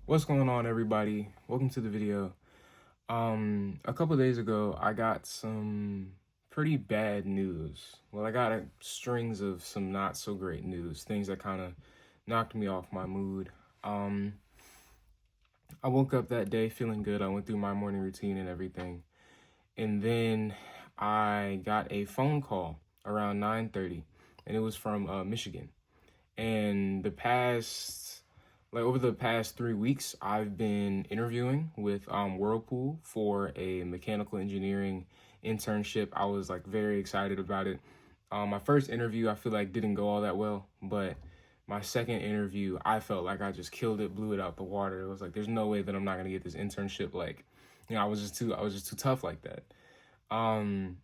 What's going on, everybody? Welcome to the video. A couple days ago, I got some pretty bad news. Well, I got strings of some not so great news, things that kind of knocked me off my mood. Um, I woke up that day feeling good. I went through my morning routine and everything, and then I got a phone call around 9:30, and it was from Michigan. And over the past 3 weeks, I've been interviewing with Whirlpool for a mechanical engineering internship. I was like very excited about it. My first interview, I feel like didn't go all that well, but my second interview, I felt like I just killed it, blew it out the water. It was like, there's no way that I'm not gonna get this internship. Like, I was just too tough like that. Um,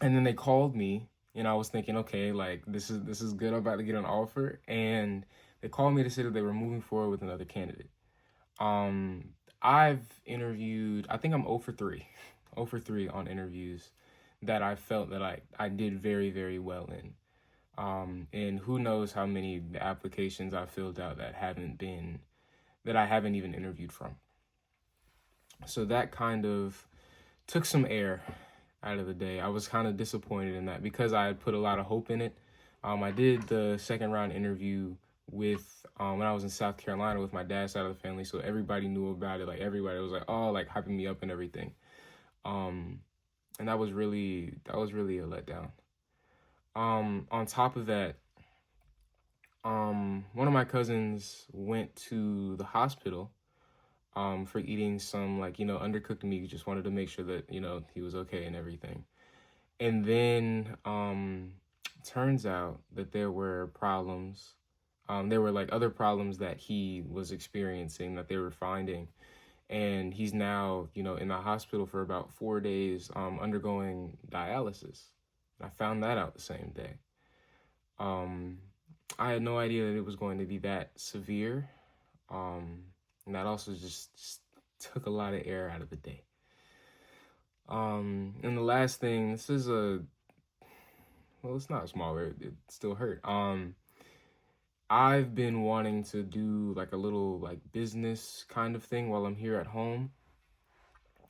and then they called me, and I was thinking, okay, like this is good. I'm about to get an offer, and they called me to say that they were moving forward with another candidate. Um, I've interviewed. I think I'm 0 for 3, 0 for 3 on interviews that I felt that I did very very well in. And who knows how many applications I filled out that I haven't even interviewed from. So that kind of took some air out of the day. I was kind of disappointed in that because I had put a lot of hope in it. I did the second round interview with when I was in South Carolina with my dad's side of the family, so everybody knew about it. Like everybody was like, "Oh, like hyping me up and everything." Um, and that was really a letdown. On top of that, one of my cousins went to the hospital for eating some like undercooked meat. Just wanted to make sure that he was okay and everything. And then turns out that there were problems. There were like other problems that he was experiencing that they were finding. And he's now, in the hospital for about 4 days, undergoing dialysis. I found that out the same day. Um, I had no idea that it was going to be that severe. Um, and that also just took a lot of air out of the day. And the last thing, this is well, it's not smaller. It still hurt. I've been wanting to do like a little like business kind of thing while I'm here at home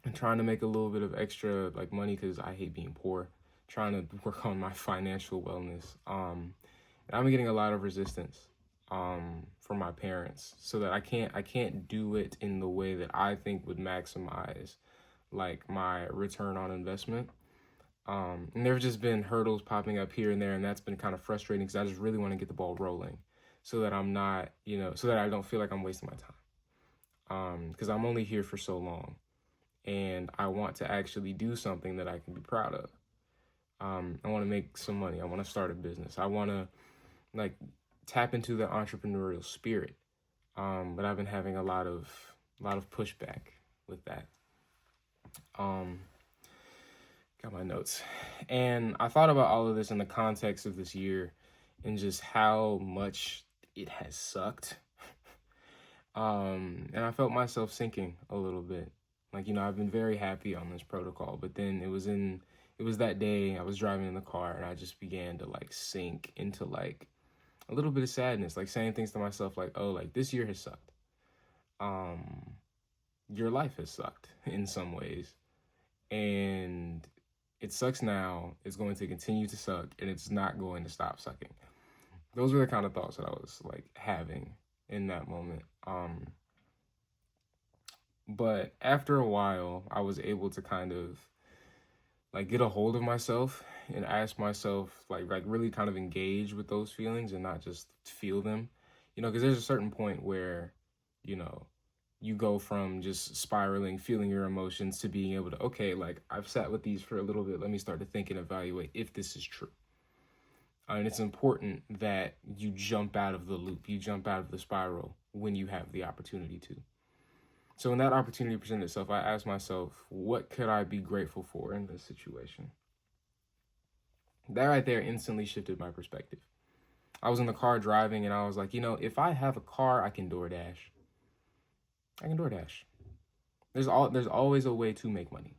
and trying to make a little bit of extra like money because I hate being poor. Trying to work on my financial wellness. And I'm getting a lot of resistance from my parents so that I can't do it in the way that I think would maximize like my return on investment. And there have just been hurdles popping up here and there, and that's been kind of frustrating because I just really want to get the ball rolling so that I'm not, so that I don't feel like I'm wasting my time. Because I'm only here for so long, and I want to actually do something that I can be proud of. I want to make some money. I want to start a business. I want to like tap into the entrepreneurial spirit. But I've been having a lot of pushback with that. Um, Got my notes. And I thought about all of this in the context of this year and just how much it has sucked. And I felt myself sinking a little bit. Like, I've been very happy on this protocol, but then it was that day I was driving in the car and I just began to like sink into like a little bit of sadness, like saying things to myself like, oh, like this year has sucked. Um, your life has sucked in some ways. And it sucks now, it's going to continue to suck, and it's not going to stop sucking. Those were the kind of thoughts that I was like having in that moment. But after a while, I was able to kind of like get a hold of myself and ask myself like really kind of engage with those feelings and not just feel them. Because there's a certain point where, you know, you go from just spiraling, feeling your emotions to being able to, okay, like I've sat with these for a little bit. Let me start to think and evaluate if this is true. And it's important that you jump out of the loop, you jump out of the spiral when you have the opportunity to. So when that opportunity presented itself, I asked myself, what could I be grateful for in this situation? That right there instantly shifted my perspective. I was in the car driving and I was like, if I have a car, I can DoorDash. I can DoorDash. There's always a way to make money.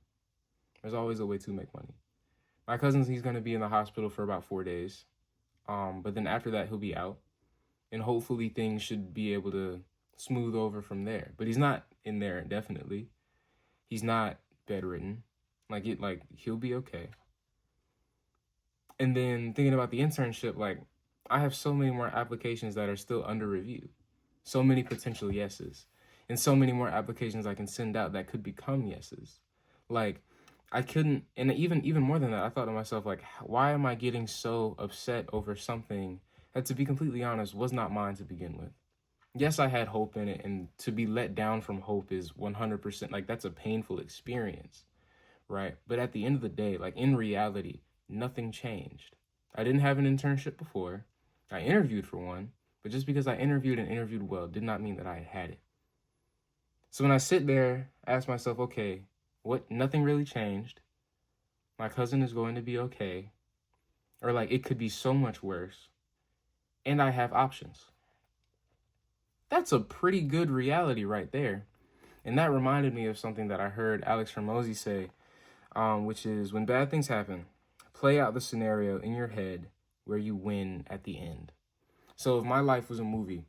There's always a way to make money. My cousin's he's gonna be in the hospital for about 4 days. But then after that he'll be out. And hopefully things should be able to smooth over from there. But he's not in there indefinitely. He's not bedridden. Like he'll be okay. And then thinking about the internship, like I have so many more applications that are still under review. So many potential yeses. And so many more applications I can send out that could become yeses. Like I couldn't, and even more than that, I thought to myself, like, why am I getting so upset over something that, to be completely honest, was not mine to begin with? Yes, I had hope in it, and to be let down from hope is 100%, like, that's a painful experience, right? But at the end of the day, like, in reality, nothing changed. I didn't have an internship before. I interviewed for one, but just because I interviewed and interviewed well did not mean that I had it. So when I sit there, I ask myself, okay, nothing really changed. My cousin is going to be okay. Or like, it could be so much worse. And I have options. That's a pretty good reality right there. And that reminded me of something that I heard Alex Hormozy say, which is, when bad things happen, play out the scenario in your head where you win at the end. So if my life was a movie,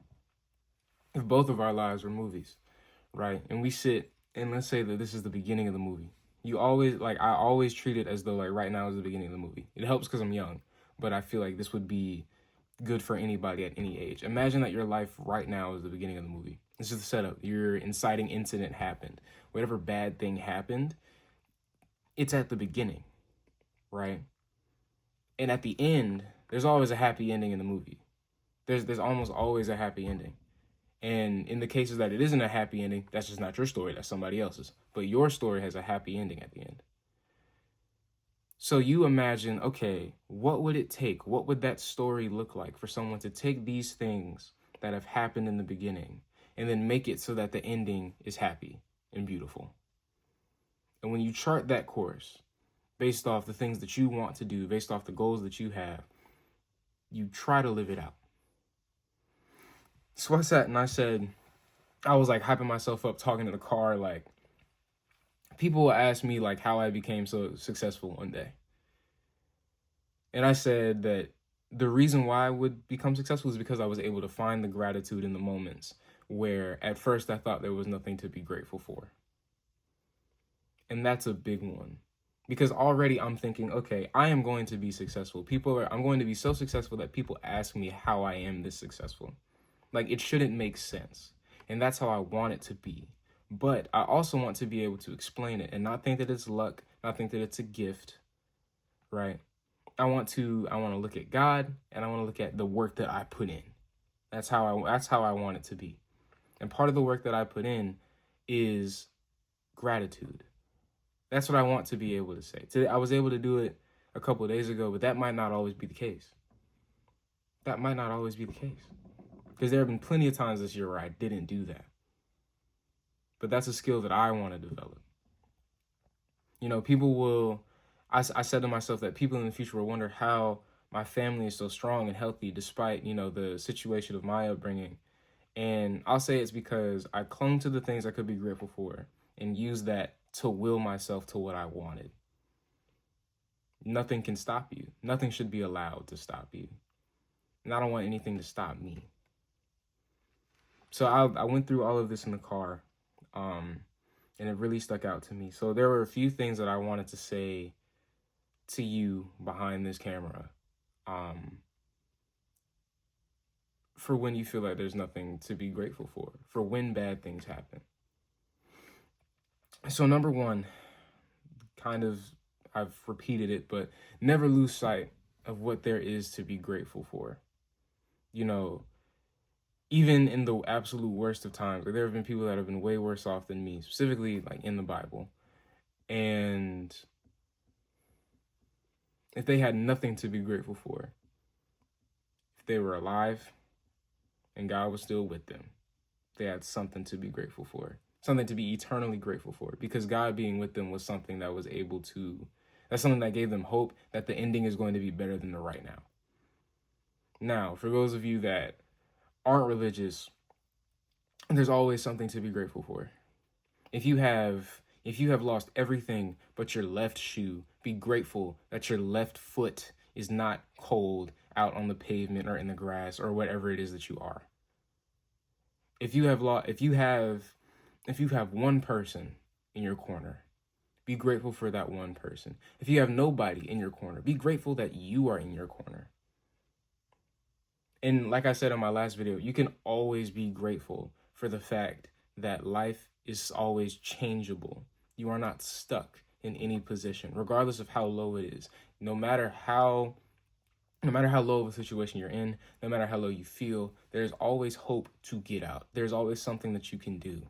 if both of our lives were movies, right? And we sit and let's say that this is the beginning of the movie. I always treat it as though like right now is the beginning of the movie. It helps because I'm young, but I feel like this would be good for anybody at any age. Imagine that your life right now is the beginning of the movie. This is the setup. Your inciting incident happened. Whatever bad thing happened, it's at the beginning, right? And at the end, there's always a happy ending in the movie. There's almost always a happy ending. And in the cases that it isn't a happy ending, that's just not your story, that's somebody else's. But your story has a happy ending at the end. So you imagine, okay, what would it take? What would that story look like for someone to take these things that have happened in the beginning and then make it so that the ending is happy and beautiful? And when you chart that course based off the things that you want to do, based off the goals that you have, you try to live it out. So I sat and I was like hyping myself up, talking to the car. Like, people will ask me like how I became so successful one day. And I said that the reason why I would become successful is because I was able to find the gratitude in the moments where at first I thought there was nothing to be grateful for. And that's a big one. Because already I'm thinking, okay, I am going to be successful. I'm going to be so successful that people ask me how I am this successful. Like, it shouldn't make sense. And that's how I want it to be. But I also want to be able to explain it and not think that it's luck, not think that it's a gift, right? I want to look at God and I want to look at the work that I put in. That's how I want it to be. And part of the work that I put in is gratitude. That's what I want to be able to say. Today, I was able to do it a couple of days ago, but that might not always be the case. That might not always be the case. Because there have been plenty of times this year where I didn't do that. But that's a skill that I want to develop. You know, I said to myself that people in the future will wonder how my family is so strong and healthy despite, you know, the situation of my upbringing. And I'll say it's because I clung to the things I could be grateful for and used that to will myself to what I wanted. Nothing can stop you. Nothing should be allowed to stop you. And I don't want anything to stop me. So I went through all of this in the car, and it really stuck out to me. So there were a few things that I wanted to say to you behind this camera, for when you feel like there's nothing to be grateful for when bad things happen. So number one, I've repeated it, but never lose sight of what there is to be grateful for. You know, even in the absolute worst of times, like there have been people that have been way worse off than me, specifically like in the Bible. And if they had nothing to be grateful for, if they were alive and God was still with them, they had something to be grateful for, something to be eternally grateful for, because God being with them was something that was that's something that gave them hope that the ending is going to be better than the right now. Now, for those of you that aren't religious, there's always something to be grateful for. If you have lost everything but your left shoe, be grateful that your left foot is not cold out on the pavement or in the grass or whatever it is that you are. If you have one person in your corner, be grateful for that one person. If you have nobody in your corner, be grateful that you are in your corner. And like I said in my last video, you can always be grateful for the fact that life is always changeable. You are not stuck in any position, regardless of how low it is. No matter how low of a situation you're in, no matter how low you feel, there's always hope to get out. There's always something that you can do.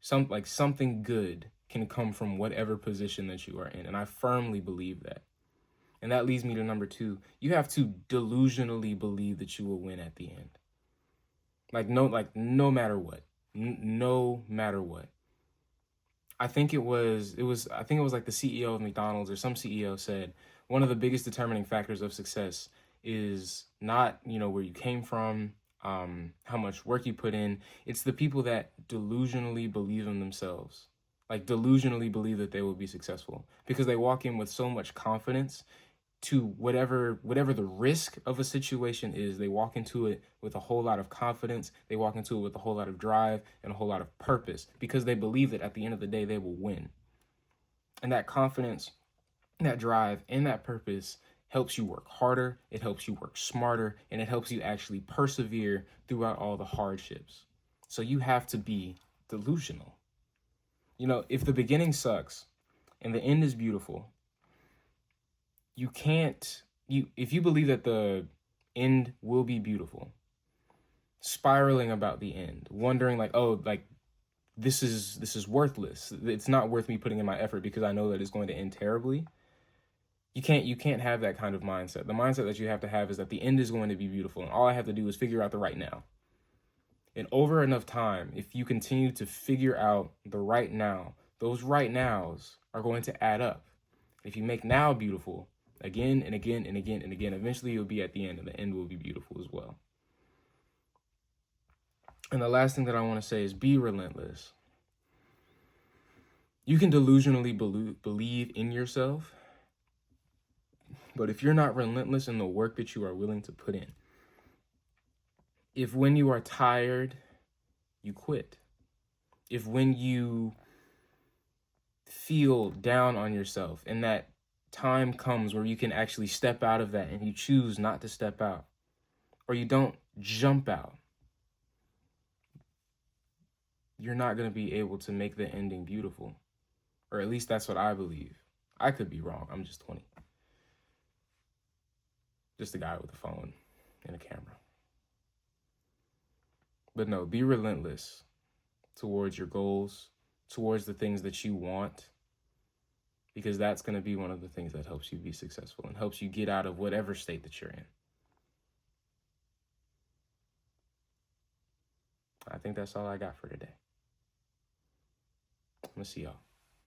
Something good can come from whatever position that you are in. And I firmly believe that. And that leads me to number 2. You have to delusionally believe that you will win at the end. No matter what. No matter what. I think it was like the CEO of McDonald's or some CEO said, one of the biggest determining factors of success is not, where you came from, how much work you put in. It's the people that delusionally believe in themselves. Like delusionally believe that they will be successful because they walk in with so much confidence to whatever the risk of a situation is. They walk into it with a whole lot of confidence. They walk into it with a whole lot of drive and a whole lot of purpose because they believe that at the end of the day, they will win. And that confidence, that drive, and that purpose helps you work harder, it helps you work smarter, and it helps you actually persevere throughout all the hardships. So you have to be delusional. If the beginning sucks and the end is beautiful, if you believe that the end will be beautiful, spiraling about the end, wondering this is worthless. It's not worth me putting in my effort because I know that it's going to end terribly. You can't have that kind of mindset. The mindset that you have to have is that the end is going to be beautiful and all I have to do is figure out the right now. And over enough time, if you continue to figure out the right now, those right nows are going to add up. If you make now beautiful, again and again and again and again, eventually you'll be at the end and the end will be beautiful as well. And the last thing that I want to say is be relentless. You can delusionally believe in yourself, but if you're not relentless in the work that you are willing to put in, if when you are tired, you quit, if when you feel down on yourself and that time comes where you can actually step out of that and you choose not to step out, or you don't jump out, you're not going to be able to make the ending beautiful. Or at least that's what I believe. I could be wrong. I'm just 20. Just a guy with a phone and a camera. But no, be relentless towards your goals, towards the things that you want, because that's going to be one of the things that helps you be successful and helps you get out of whatever state that you're in. I think that's all I got for today. I'm going to see y'all.